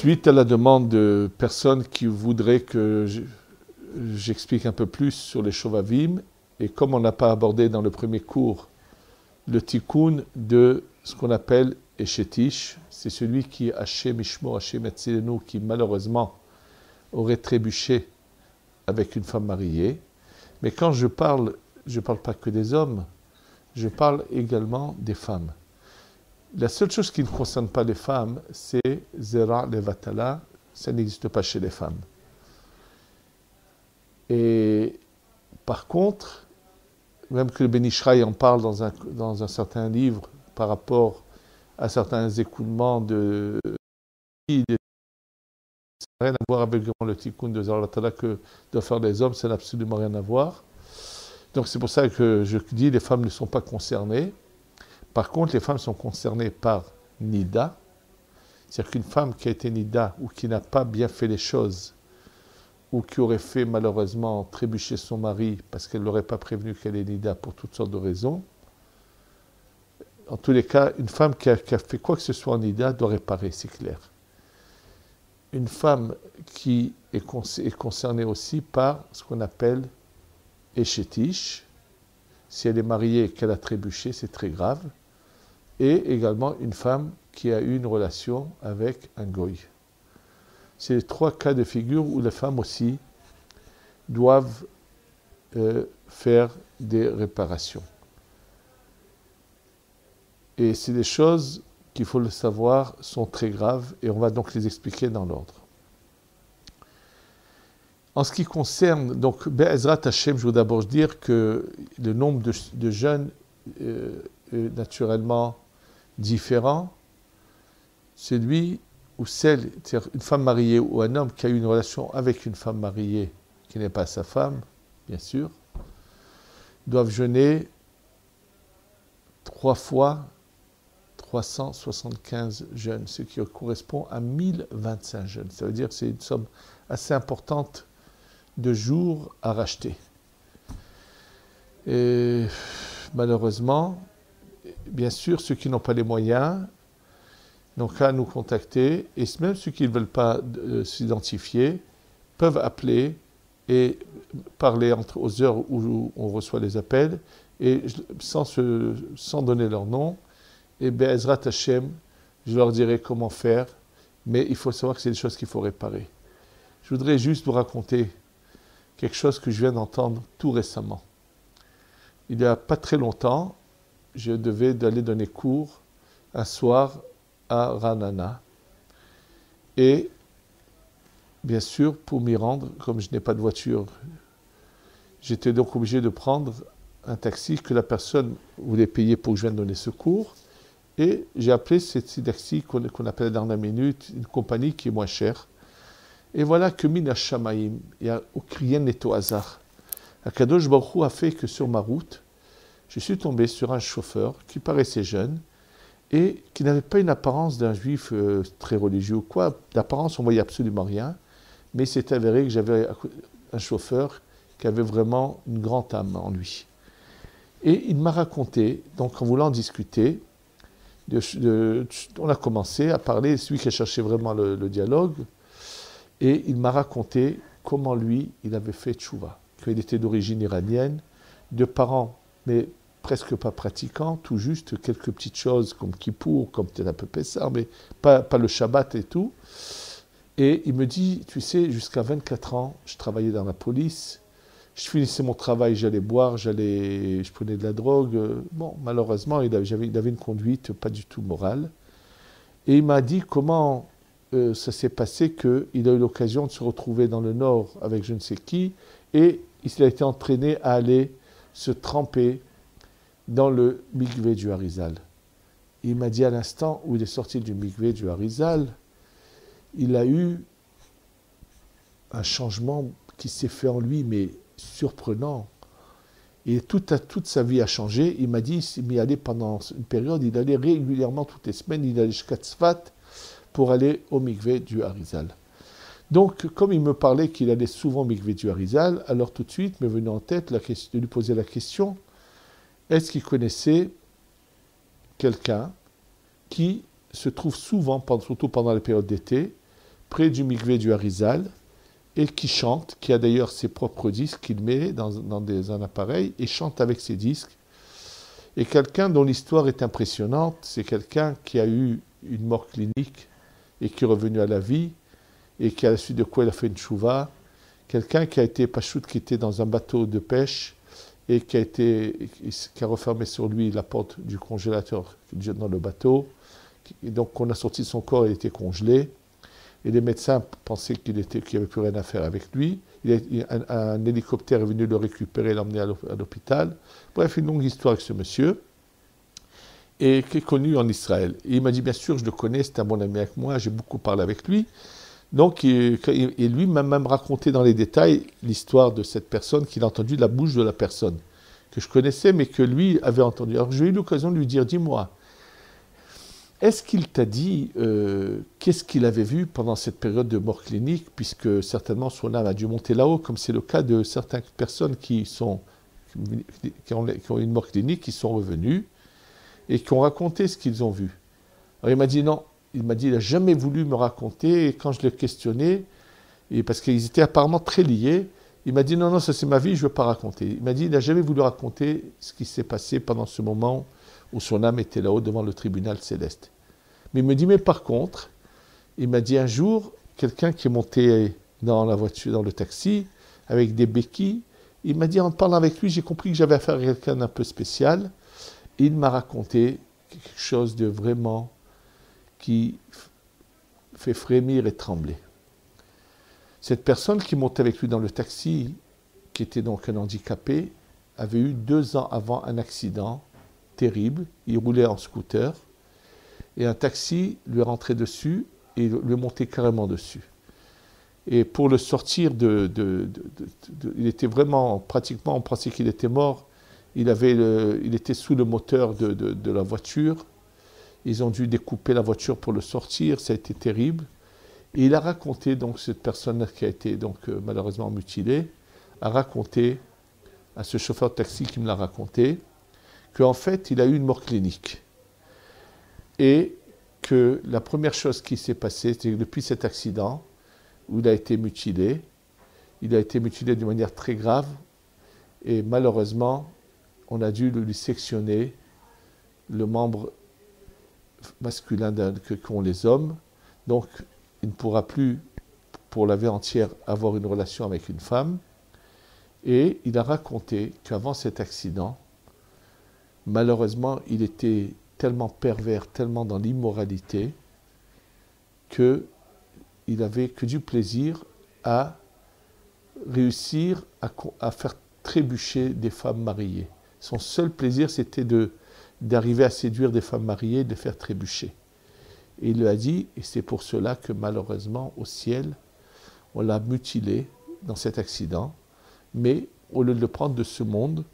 Suite à la demande de personnes qui voudraient que j'explique un peu plus sur les Shovavim, et comme on n'a pas abordé dans le premier cours le tikkun de ce qu'on appelle Eshetish, c'est celui qui Hashem Ishmo, Hashem Etzilenu, qui malheureusement aurait trébuché avec une femme mariée. Mais quand je parle pas que des hommes, je parle également des femmes. La seule chose qui ne concerne pas les femmes, c'est Zera Levatala, ça n'existe pas chez les femmes. Et par contre, même que le Ben Ishraï en parle dans un certain livre par rapport à certains écoulements de ça n'a rien à voir avec le tikkun de Zera Levatala que doivent faire les hommes, ça n'a absolument rien à voir. Donc c'est pour ça que je dis que les femmes ne sont pas concernées. Par contre, les femmes sont concernées par Nida. C'est-à-dire qu'une femme qui a été Nida ou qui n'a pas bien fait les choses ou qui aurait fait malheureusement trébucher son mari parce qu'elle ne l'aurait pas prévenu qu'elle est Nida pour toutes sortes de raisons. En tous les cas, une femme qui a fait quoi que ce soit en Nida doit réparer, c'est clair. Une femme qui est concernée aussi par ce qu'on appelle Eshetish. Si elle est mariée et qu'elle a trébuché, c'est très grave. Et également une femme qui a eu une relation avec un goy. C'est les trois cas de figure où les femmes aussi doivent faire des réparations. Et c'est des choses qu'il faut le savoir, sont très graves, et on va donc les expliquer dans l'ordre. En ce qui concerne, donc, Be'ezrat Hashem, je veux d'abord dire que le nombre de jeunes est naturellement différent. Celui ou celle, c'est-à-dire une femme mariée ou un homme qui a eu une relation avec une femme mariée qui n'est pas sa femme, bien sûr, doivent jeûner 3 fois 375 jeûnes, ce qui correspond à 1025 jeûnes. Ça veut dire que c'est une somme assez importante de jours à racheter. Et malheureusement, bien sûr, ceux qui n'ont pas les moyens n'ont qu'à nous contacter, et même ceux qui ne veulent pas s'identifier peuvent appeler et parler aux heures où on reçoit les appels, et sans donner leur nom, et Be'ezrat Hashem, je leur dirai comment faire, mais il faut savoir que c'est des choses qu'il faut réparer. Je voudrais juste vous raconter quelque chose que je viens d'entendre tout récemment. Il n'y a pas très longtemps, je devais aller donner cours un soir à Ranana. Et bien sûr, pour m'y rendre, comme je n'ai pas de voiture, j'étais donc obligé de prendre un taxi que la personne voulait payer pour que je vienne donner ce cours. Et j'ai appelé ce taxi qu'on appelle la dernière minute, une compagnie qui est moins chère. Et voilà que Mina Shamaim, rien n'est au hasard. Akadosh Baruch Hu a fait que sur ma route, je suis tombé sur un chauffeur qui paraissait jeune et qui n'avait pas une apparence d'un juif très religieux ou quoi. D'apparence, on ne voyait absolument rien, mais il s'est avéré que j'avais un chauffeur qui avait vraiment une grande âme en lui. Et il m'a raconté, donc en voulant discuter, on a commencé à parler, celui qui a cherché vraiment le dialogue, et il m'a raconté comment lui, il avait fait tchouva, qu'il était d'origine iranienne, de parents, mais presque pas pratiquants, tout juste quelques petites choses comme Kippour, comme peut-être un peu Pessar, mais pas le Shabbat et tout. Et il me dit, tu sais, jusqu'à 24 ans, je travaillais dans la police, je finissais mon travail, j'allais boire, je prenais de la drogue. Bon, malheureusement, il avait une conduite pas du tout morale. Et il m'a dit comment ça s'est passé qu'il a eu l'occasion de se retrouver dans le Nord avec je ne sais qui, et il a été entraîné à aller se tremper dans le mikvé du Harizal. Il m'a dit à l'instant où il est sorti du mikvé du Harizal, il a eu un changement qui s'est fait en lui, mais surprenant. Et toute sa vie a changé. Il m'a dit, il s'est mis à aller pendant une période, il allait régulièrement toutes les semaines, il allait jusqu'à Tzfat pour aller au mikvé du Harizal. Donc, comme il me parlait qu'il allait souvent au mikvé du Harizal, alors tout de suite m'est venu en tête de lui poser la question, est-ce qu'il connaissait quelqu'un qui se trouve souvent, surtout pendant les périodes d'été, près du mikvé du Harizal, et qui chante, qui a d'ailleurs ses propres disques qu'il met dans un appareil, et chante avec ses disques. Et quelqu'un dont l'histoire est impressionnante, c'est quelqu'un qui a eu une mort clinique et qui est revenu à la vie, et qui à la suite de quoi il a fait une chouva. Quelqu'un qui a été pachout, qui était dans un bateau de pêche, et qui a refermé sur lui la porte du congélateur dans le bateau. Et donc, on a sorti son corps, il était congelé. Et les médecins pensaient qu'il n'y avait plus rien à faire avec lui. Un hélicoptère est venu le récupérer et l'emmener à l'hôpital. Bref, une longue histoire avec ce monsieur, et qui est connu en Israël. Et il m'a dit, bien sûr, je le connais, c'est un bon ami avec moi, j'ai beaucoup parlé avec lui. Donc, et lui m'a même raconté dans les détails l'histoire de cette personne, qu'il a entendu de la bouche de la personne, que je connaissais, mais que lui avait entendu. Alors, j'ai eu l'occasion de lui dire, dis-moi, est-ce qu'il t'a dit qu'est-ce qu'il avait vu pendant cette période de mort clinique, puisque certainement son âme a dû monter là-haut, comme c'est le cas de certaines personnes qui ont une mort clinique, qui sont revenues et qui ont raconté ce qu'ils ont vu. Alors il m'a dit non, il n'a jamais voulu me raconter, et quand je l'ai questionné, et parce qu'ils étaient apparemment très liés, il m'a dit non, ça c'est ma vie, je ne veux pas raconter. Il m'a dit il n'a jamais voulu raconter ce qui s'est passé pendant ce moment où son âme était là-haut devant le tribunal céleste. Mais il me dit, mais par contre, il m'a dit un jour, quelqu'un qui est monté dans la voiture, dans le taxi, avec des béquilles, il m'a dit, en parlant avec lui, j'ai compris que j'avais affaire à quelqu'un d'un peu spécial, et il m'a raconté quelque chose de vraiment qui fait frémir et trembler. Cette personne qui montait avec lui dans le taxi, qui était donc un handicapé, avait eu 2 ans avant un accident terrible. Il roulait en scooter et un taxi lui est rentré dessus et lui est monté carrément dessus. Et pour le sortir il était vraiment, pratiquement, on pensait qu'il était mort. Il était sous le moteur de la voiture. Ils ont dû découper la voiture pour le sortir. Ça a été terrible. Et il a raconté, donc, cette personne qui a été donc, malheureusement mutilée, a raconté à ce chauffeur de taxi qui me l'a raconté, qu'en fait, il a eu une mort clinique. Et que la première chose qui s'est passée, c'est que depuis cet accident, où il a été mutilé de manière très grave, et malheureusement, on a dû lui sectionner le membre masculin qu'ont les hommes. Donc, il ne pourra plus, pour la vie entière, avoir une relation avec une femme. Et il a raconté qu'avant cet accident, malheureusement, il était tellement pervers, tellement dans l'immoralité, qu'il n'avait que du plaisir à réussir à faire trébucher des femmes mariées. Son seul plaisir, c'était d'arriver à séduire des femmes mariées et de les faire trébucher. Et il lui a dit, et c'est pour cela que malheureusement, au ciel, on l'a mutilé dans cet accident, mais au lieu de le prendre de ce monde,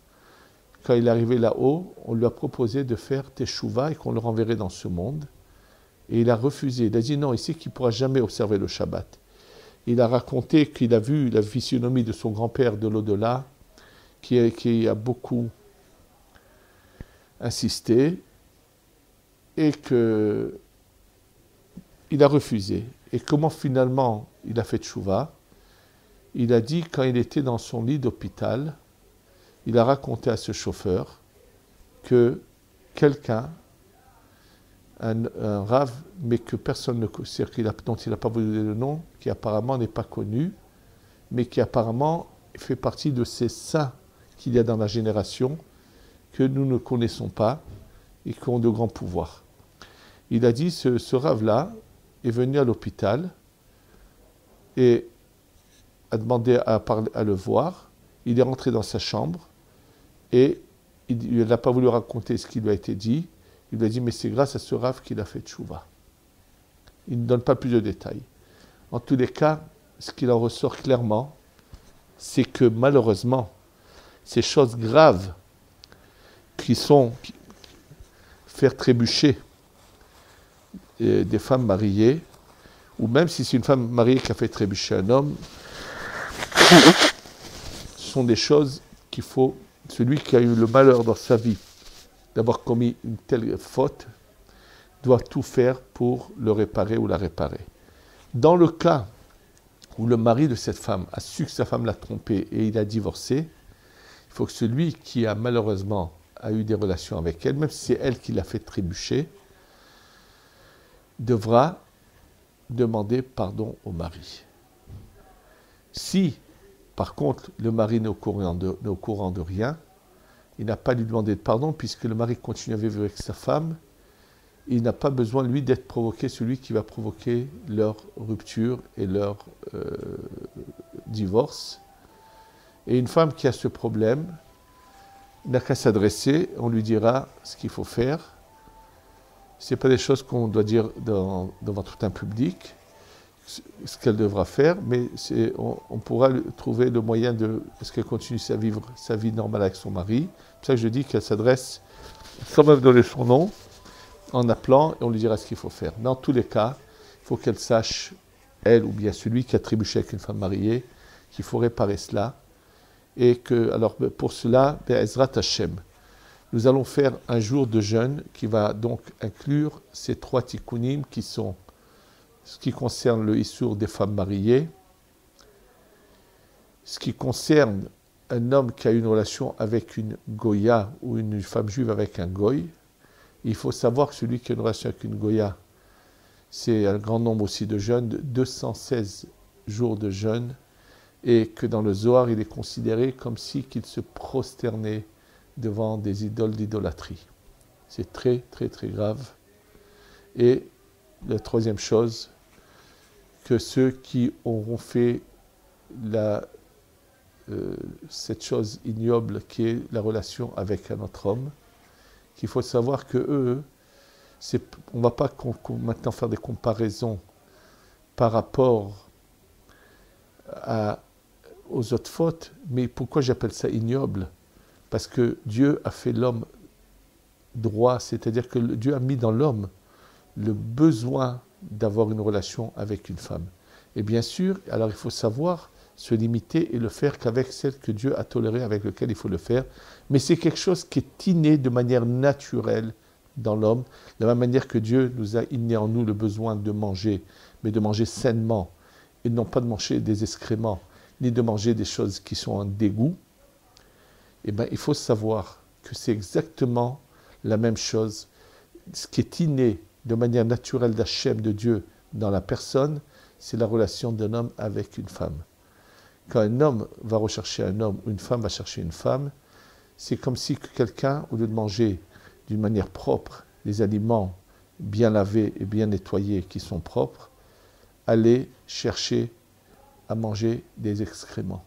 quand il est arrivé là-haut, on lui a proposé de faire teshuva et qu'on le renverrait dans ce monde. Et il a refusé. Il a dit non, il sait qu'il ne pourra jamais observer le Shabbat. Il a raconté qu'il a vu la physionomie de son grand-père de l'au-delà, qui a beaucoup insisté, et qu'il a refusé. Et comment finalement il a fait teshuva? Il a dit, quand il était dans son lit d'hôpital, il a raconté à ce chauffeur que quelqu'un, un rave, mais que personne ne sait, dont il n'a pas voulu donner le nom, qui apparemment n'est pas connu, mais qui apparemment fait partie de ces saints qu'il y a dans la génération, que nous ne connaissons pas et qui ont de grands pouvoirs. Il a dit, ce rave-là est venu à l'hôpital et a demandé à le voir. Il est rentré dans sa chambre et il n'a pas voulu raconter ce qui lui a été dit. Il lui a dit, mais c'est grâce à ce rave qu'il a fait tchouva. Il ne donne pas plus de détails. En tous les cas, ce qu'il en ressort clairement, c'est que malheureusement, ces choses graves qui sont faire trébucher des femmes mariées, ou même si c'est une femme mariée qui a fait trébucher un homme, ce sont des choses qu'il faut, celui qui a eu le malheur dans sa vie d'avoir commis une telle faute, doit tout faire pour le réparer ou la réparer. Dans le cas où le mari de cette femme a su que sa femme l'a trompé et il a divorcé, il faut que celui qui a malheureusement eu des relations avec elle, même si c'est elle qui l'a fait trébucher, devra demander pardon au mari. Si, par contre, le mari n'est au courant de rien, il n'a pas à lui demander de pardon puisque le mari continue à vivre avec sa femme. Il n'a pas besoin, lui, d'être provoqué, celui qui va provoquer leur rupture et leur divorce. Et une femme qui a ce problème n'a qu'à s'adresser, on lui dira ce qu'il faut faire. Ce n'est pas des choses qu'on doit dire devant tout un public, ce qu'elle devra faire, mais on pourra trouver le moyen de... Est-ce qu'elle continue à vivre sa vie normale avec son mari? C'est pour ça que je dis qu'elle s'adresse, sans même donner son nom, en appelant, et on lui dira ce qu'il faut faire. Dans tous les cas, il faut qu'elle sache, elle ou bien celui qui a trébuché avec une femme mariée, qu'il faut réparer cela. Et que, alors pour cela, Be'ezrat Hashem, nous allons faire un jour de jeûne qui va donc inclure ces 3 tikkunim qui sont ce qui concerne le issour des femmes mariées, ce qui concerne un homme qui a une relation avec une goya ou une femme juive avec un goy. Il faut savoir que celui qui a une relation avec une goya, c'est un grand nombre aussi de jeûnes, 216 jours de jeûne, et que dans le Zohar, il est considéré comme si qu'il se prosternait devant des idoles d'idolâtrie. C'est très, très, très grave. Et la troisième chose, que ceux qui auront fait cette chose ignoble qui est la relation avec un autre homme, qu'il faut savoir que eux, on ne va pas maintenant faire des comparaisons par rapport aux autres fautes, mais pourquoi j'appelle ça ignoble? Parce que Dieu a fait l'homme droit, c'est-à-dire que Dieu a mis dans l'homme le besoin d'avoir une relation avec une femme. Et bien sûr, alors il faut savoir se limiter et le faire qu'avec celle que Dieu a tolérée, avec laquelle il faut le faire. Mais c'est quelque chose qui est inné de manière naturelle dans l'homme, de la même manière que Dieu nous a inné en nous le besoin de manger, mais de manger sainement, et non pas de manger des excréments, ni de manger des choses qui sont un dégoût. Eh bien, il faut savoir que c'est exactement la même chose. Ce qui est inné de manière naturelle d'Hachem, de Dieu, dans la personne, c'est la relation d'un homme avec une femme. Quand un homme va rechercher un homme, ou une femme va chercher une femme, c'est comme si quelqu'un, au lieu de manger d'une manière propre les aliments bien lavés et bien nettoyés qui sont propres, allait chercher à manger des excréments.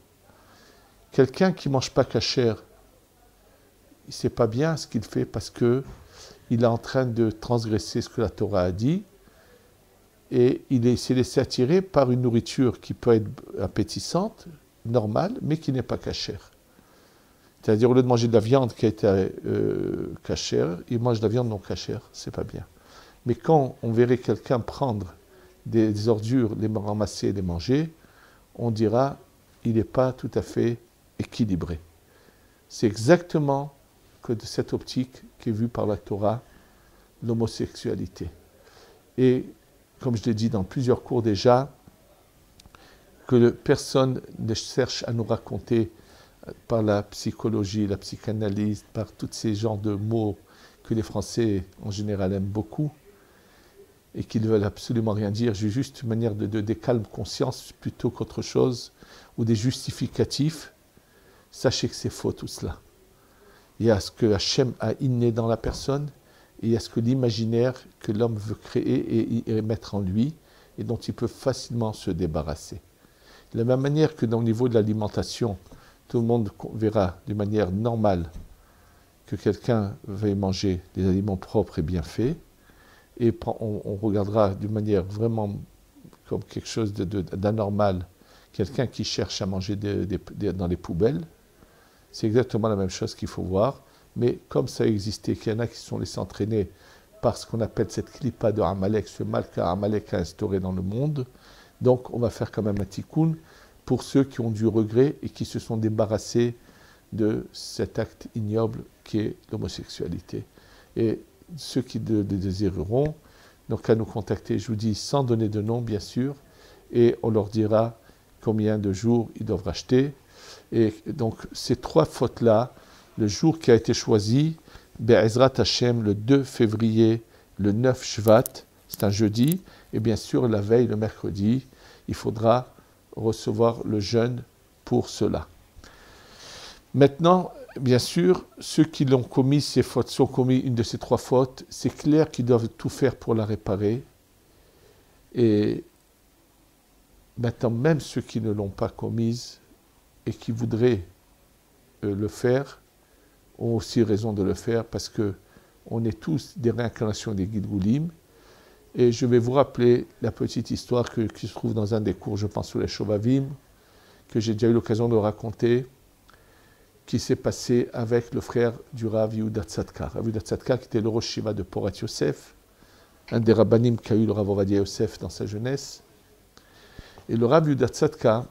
Quelqu'un qui ne mange pas kasher, il ne sait pas bien ce qu'il fait parce qu'il est en train de transgresser ce que la Torah a dit et il s'est laissé attirer par une nourriture qui peut être appétissante, normale, mais qui n'est pas kasher. C'est-à-dire, au lieu de manger de la viande qui a été kasher, il mange de la viande non kasher, c'est pas bien. Mais quand on verrait quelqu'un prendre des ordures, les ramasser et les manger, on dira, il n'est pas tout à fait équilibré. C'est exactement que de cette optique qui est vue par la Torah, l'homosexualité. Et comme je l'ai dit dans plusieurs cours déjà, que personne ne cherche à nous raconter par la psychologie, la psychanalyse, par tous ces genres de mots que les Français en général aiment beaucoup et qui ne veulent absolument rien dire. J'ai juste une manière de calme conscience plutôt qu'autre chose, ou des justificatifs. Sachez que c'est faux tout cela. Il y a ce que Hachem a inné dans la personne, et il y a ce que l'imaginaire que l'homme veut créer et mettre en lui, et dont il peut facilement se débarrasser. De la même manière que dans le niveau de l'alimentation, tout le monde verra d'une manière normale que quelqu'un veuille manger des aliments propres et bien faits, et on regardera d'une manière vraiment comme quelque chose d'anormal, quelqu'un qui cherche à manger dans les poubelles. C'est exactement la même chose qu'il faut voir, mais comme ça a existé, qu'il y en a qui se sont laissés entraîner par ce qu'on appelle cette clipa de Amalek, ce mal qu'Amalek a instauré dans le monde, donc on va faire quand même un tikkun pour ceux qui ont du regret et qui se sont débarrassés de cet acte ignoble qui est l'homosexualité. Et ceux qui le désireront, donc à nous contacter, je vous dis sans donner de nom bien sûr, et on leur dira combien de jours ils doivent racheter. Et donc ces 3 fautes-là, le jour qui a été choisi, Be'ezrat Hashem, le 2 février, le 9 Shvat, c'est un jeudi, et bien sûr la veille, le mercredi, il faudra recevoir le jeûne pour cela. Maintenant, bien sûr, ceux qui l'ont commis, ces fautes, sont commis une de ces 3 fautes, c'est clair qu'ils doivent tout faire pour la réparer. Et maintenant, même ceux qui ne l'ont pas commise et qui voudraient le faire, ont aussi raison de le faire parce que on est tous des réincarnations des Gilgulim. Et je vais vous rappeler la petite histoire qui se trouve dans un des cours, je pense, sur les Shovavim, que j'ai déjà eu l'occasion de raconter, qui s'est passé avec le frère du Rav Yehuda Tzadka. Rav Yehuda Tzadka, qui était le Rosh Shiva de Porat Yosef, un des rabbanim qu'a eu le Rav Ovadia Yosef dans sa jeunesse. Et le Rav Yehuda Tzadka,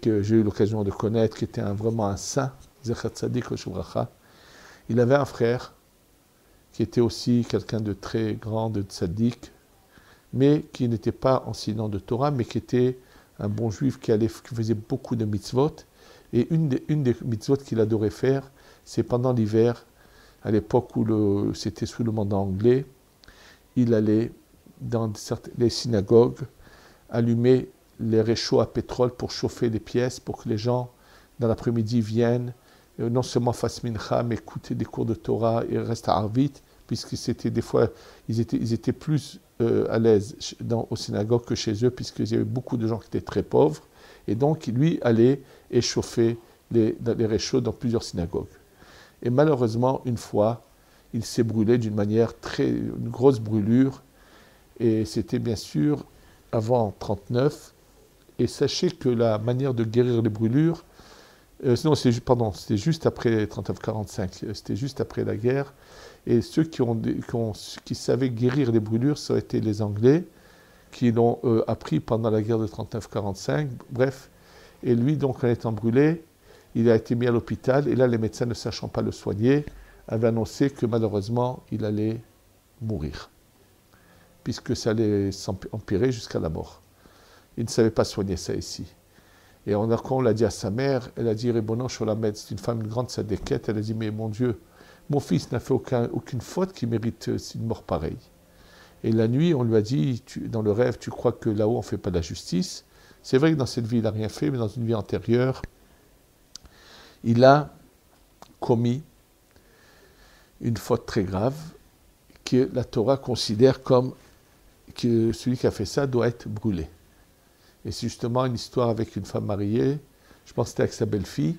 que j'ai eu l'occasion de connaître, qui était vraiment un saint, Zecher Tzadik Oshubracha, il avait un frère qui était aussi quelqu'un de très grand, de tzaddik, mais qui n'était pas enseignant de Torah, mais qui était un bon juif qui faisait beaucoup de mitzvot. Et une des mitzvot qu'il adorait faire, c'est pendant l'hiver, à l'époque où c'était sous le mandat anglais, il allait dans les synagogues allumer les réchauds à pétrole pour chauffer les pièces, pour que les gens, dans l'après-midi, viennent, non seulement fassent mincha, mais écouter des cours de Torah et restent à Arvit, puisque c'était des fois, ils étaient plus à l'aise aux synagogues que chez eux, puisqu'il y avait beaucoup de gens qui étaient très pauvres. Et donc, lui allait échauffer les réchauds dans plusieurs synagogues. Et malheureusement, une fois, il s'est brûlé d'une manière une grosse brûlure. Et c'était bien sûr avant 1939. Et sachez que la manière de guérir les brûlures, c'était juste après 39-45, c'était juste après la guerre. Et ceux qui savaient guérir les brûlures, ça a été les Anglais, qui l'ont appris pendant la guerre de 39-45. Bref, et lui, donc, en étant brûlé, il a été mis à l'hôpital. Et là, les médecins, ne sachant pas le soigner, avaient annoncé que malheureusement, il allait mourir, puisque ça allait empirer jusqu'à la mort. Il ne savait pas soigner ça ici. Et quand on l'a dit à sa mère, elle a dit, Rebono Sholamed, c'est une femme, une grande sadéquette, elle a dit, mais mon Dieu, mon fils n'a fait aucune faute qui mérite une mort pareille. Et la nuit, on lui a dit, dans le rêve, tu crois que là-haut, on ne fait pas de la justice. C'est vrai que dans cette vie, il n'a rien fait, mais dans une vie antérieure, il a commis une faute très grave que la Torah considère comme que celui qui a fait ça doit être brûlé. Et c'est justement une histoire avec une femme mariée, je pense que c'était avec sa belle-fille.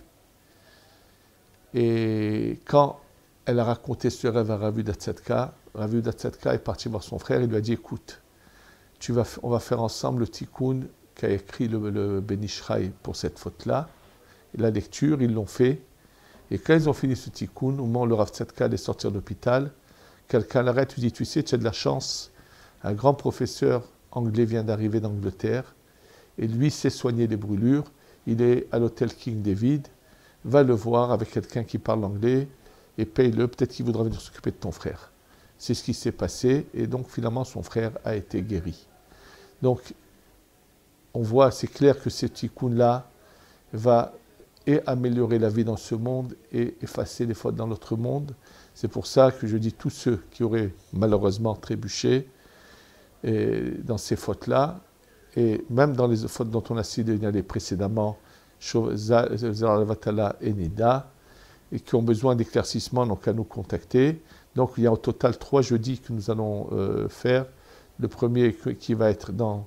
Et quand elle a raconté ce rêve à Rav Yehuda Tzadka, Rav Yehuda Tzadka est parti voir son frère, il lui a dit, écoute, on va faire ensemble le tikkun qu'a écrit le Ben Ish Chai pour cette faute-là. Et la lecture, ils l'ont fait. Et quand ils ont fini ce tikkun, au moment où le Rav Tzadka allait sortir de l'hôpital, quelqu'un l'arrête, lui dit, tu sais, tu as de la chance, un grand professeur anglais vient d'arriver d'Angleterre, et lui sait soigner les brûlures, il est à l'hôtel King David, va le voir avec quelqu'un qui parle anglais, et paye-le, peut-être qu'il voudra venir s'occuper de ton frère. C'est ce qui s'est passé, et donc finalement son frère a été guéri. Donc, on voit, c'est clair que ce tikkun-là va améliorer la vie dans ce monde et effacer les fautes dans l'autre monde. C'est pour ça que je dis tous ceux qui auraient malheureusement trébuché dans ces fautes-là, et même dans les fautes dont on a signalé précédemment, Zaravatala et Nida, et qui ont besoin d'éclaircissement, donc à nous contacter. Donc il y a au total 3 jeudis que nous allons faire. Le premier qui va être dans,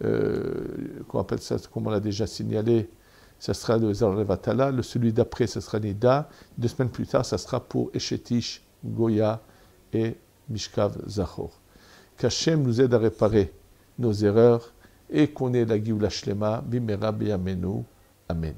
qu'on appelle ça, comme on l'a déjà signalé, ça sera le Zaravatala. Celui d'après, ça sera Nida. 2 semaines plus tard, ça sera pour Eshetish, Goya et Mishkav Zachor. Qu'Hachem nous aide à réparer nos erreurs et qu'on ait la Géoula Shlema, Bimera Beyamenu. Amen.